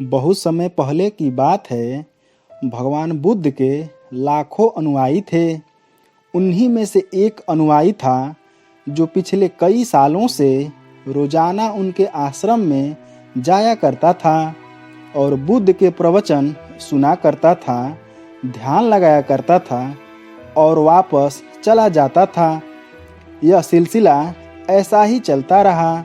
बहुत समय पहले की बात है। भगवान बुद्ध के लाखों अनुयायी थे। उन्हीं में से एक अनुयायी था जो पिछले कई सालों से रोजाना उनके आश्रम में जाया करता था और बुद्ध के प्रवचन सुना करता था, ध्यान लगाया करता था और वापस चला जाता था। यह सिलसिला ऐसा ही चलता रहा,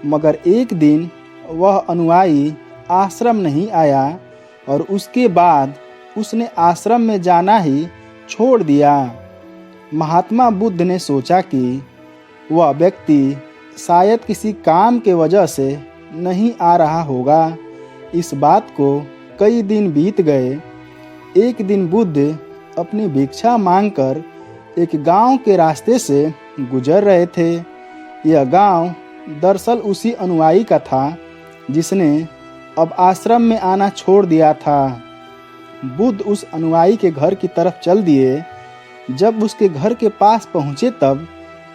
मगर एक दिन वह अनुयायी आश्रम नहीं आया और उसके बाद उसने आश्रम में जाना ही छोड़ दिया। महात्मा बुद्ध ने सोचा कि वह व्यक्ति शायद किसी काम के वजह से नहीं आ रहा होगा। इस बात को कई दिन बीत गए। एक दिन बुद्ध अपनी भिक्षा मांगकर एक गांव के रास्ते से गुजर रहे थे। यह गांव दरअसल उसी अनुयायी का था जिसने अब आश्रम में आना छोड़ दिया था। बुद्ध उस अनुयायी के घर की तरफ चल दिए। जब उसके घर के पास पहुंचे तब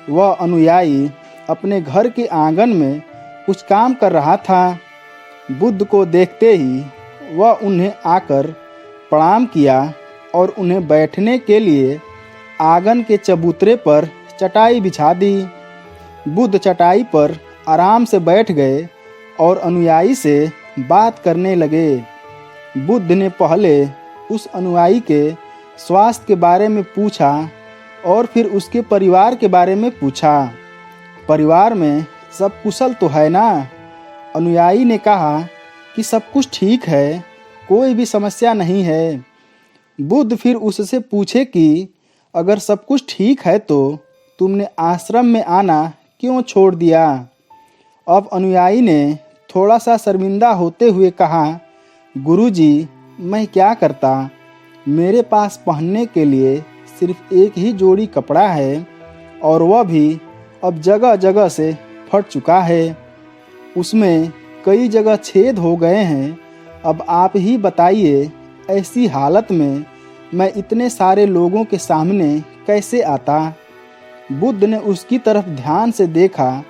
वह अनुयायी अपने घर के आंगन में कुछ काम कर रहा था। बुद्ध को देखते ही वह उन्हें आकर प्रणाम किया और उन्हें बैठने के लिए आंगन के चबूतरे पर चटाई बिछा दी। बुद्ध चटाई पर आराम से बैठ गए और अनुयायी से बात करने लगे। बुद्ध ने पहले उस अनुयायी के स्वास्थ्य के बारे में पूछा और फिर उसके परिवार के बारे में पूछा। परिवार में सब कुशल तो है ना? अनुयायी ने कहा कि सब कुछ ठीक है, कोई भी समस्या नहीं है। बुद्ध फिर उससे पूछे कि अगर सब कुछ ठीक है तो तुमने आश्रम में आना क्यों छोड़ दिया? अब अनुयायी ने थोड़ा सा शर्मिंदा होते हुए कहा, गुरुजी, मैं क्या करता? मेरे पास पहनने के लिए सिर्फ एक ही जोड़ी कपड़ा है और वह भी अब जगह जगह से फट चुका है। उसमें कई जगह छेद हो गए हैं। अब आप ही बताइए, ऐसी हालत में मैं इतने सारे लोगों के सामने कैसे आता? बुद्ध ने उसकी तरफ ध्यान से देखा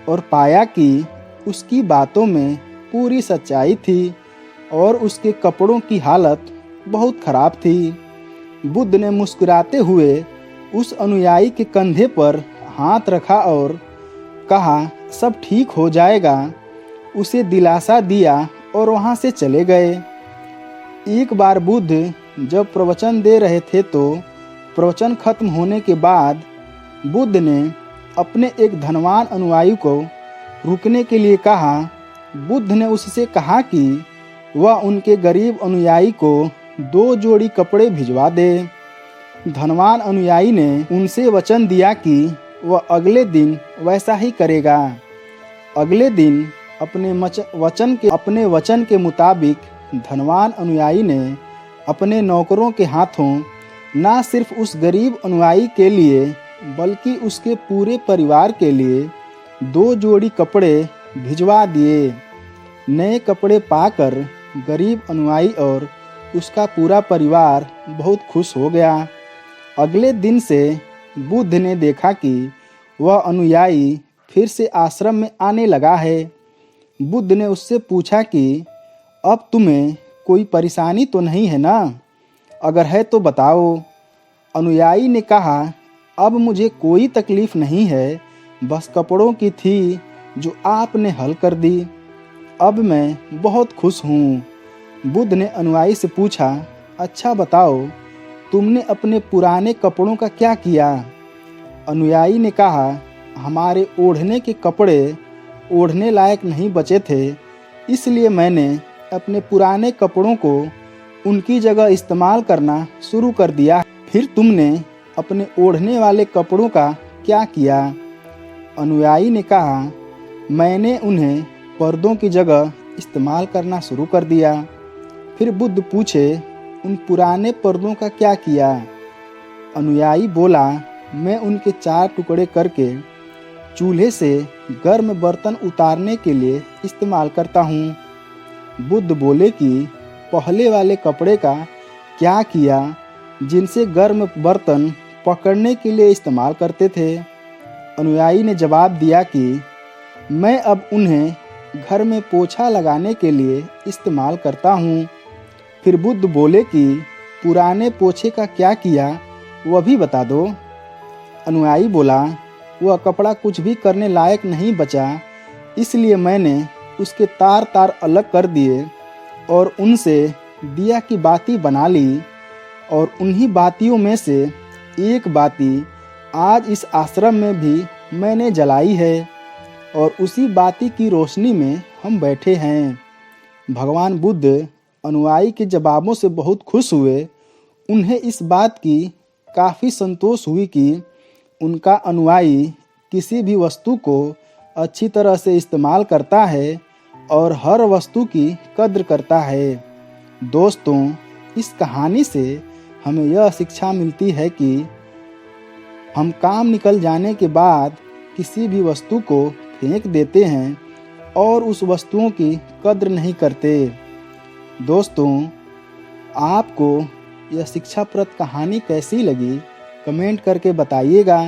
और पाया कि उसकी बातों में पूरी सच्चाई थी और उसके कपड़ों की हालत बहुत खराब थी। बुद्ध ने मुस्कुराते हुए उस अनुयायी के कंधे पर हाथ रखा और कहा, सब ठीक हो जाएगा। उसे दिलासा दिया और वहां से चले गए। एक बार बुद्ध जब प्रवचन दे रहे थे तो प्रवचन खत्म होने के बाद बुद्ध ने अपने एक धनवान अनुयायी को रुकने के लिए कहा। बुद्ध ने उससे कहा कि वह उनके गरीब अनुयायी को 2 जोड़ी कपड़े भिजवा दे। धनवान अनुयायी ने उनसे वचन दिया कि वह अगले दिन वैसा ही करेगा। अगले दिन अपने वचन के मुताबिक धनवान अनुयायी ने अपने नौकरों के हाथों न सिर्फ उस गरीब अनुयायी के लिए बल्कि उसके पूरे परिवार के लिए 2 जोड़ी कपड़े भिजवा दिए। नए कपड़े पाकर गरीब अनुयायी और उसका पूरा परिवार बहुत खुश हो गया। अगले दिन से बुद्ध ने देखा कि वह अनुयायी फिर से आश्रम में आने लगा है। बुद्ध ने उससे पूछा कि अब तुम्हें कोई परेशानी तो नहीं है ना? अगर है तो बताओ। अनुयायी ने कहा, अब मुझे कोई तकलीफ नहीं है, बस कपड़ों की थी जो आपने हल कर दी। अब मैं बहुत खुश हूँ। बुद्ध ने अनुयायी से पूछा, अच्छा बताओ, तुमने अपने पुराने कपड़ों का क्या किया? अनुयायी ने कहा, हमारे ओढ़ने के कपड़े ओढ़ने लायक नहीं बचे थे, इसलिए मैंने अपने पुराने कपड़ों को उनकी जगह इस्तेमाल करना शुरू कर दिया। फिर तुमने अपने ओढ़ने वाले कपड़ों का क्या किया? अनुयायी ने कहा, मैंने उन्हें पर्दों की जगह इस्तेमाल करना शुरू कर दिया। फिर बुद्ध पूछे, उन पुराने पर्दों का क्या किया? अनुयायी बोला, मैं उनके 4 टुकड़े करके चूल्हे से गर्म बर्तन उतारने के लिए इस्तेमाल करता हूँ। बुद्ध बोले कि पहले वाले कपड़े का क्या किया जिनसे गर्म बर्तन पकड़ने के लिए इस्तेमाल करते थे? अनुयायी ने जवाब दिया कि मैं अब उन्हें घर में पोछा लगाने के लिए इस्तेमाल करता हूँ। फिर बुद्ध बोले कि पुराने पोछे का क्या किया वह भी बता दो। अनुयायी बोला, वह कपड़ा कुछ भी करने लायक नहीं बचा, इसलिए मैंने उसके तार तार अलग कर दिए और उनसे दिया की बाती बना ली, और उन्हीं बातियों में से एक बाती आज इस आश्रम में भी मैंने जलाई है, और उसी बाती की रोशनी में हम बैठे हैं। भगवान बुद्ध अनुयायी के जवाबों से बहुत खुश हुए। उन्हें इस बात की काफ़ी संतोष हुई कि उनका अनुयायी किसी भी वस्तु को अच्छी तरह से इस्तेमाल करता है और हर वस्तु की कद्र करता है। दोस्तों, इस कहानी से हमें यह शिक्षा मिलती है कि हम काम निकल जाने के बाद किसी भी वस्तु को फेंक देते हैं और उस वस्तुओं की कद्र नहीं करते। दोस्तों, आपको यह शिक्षाप्रद कहानी कैसी लगी कमेंट करके बताइएगा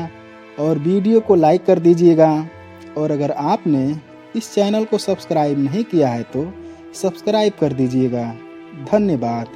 और वीडियो को लाइक कर दीजिएगा। और अगर आपने इस चैनल को सब्सक्राइब नहीं किया है तो सब्सक्राइब कर दीजिएगा। धन्यवाद।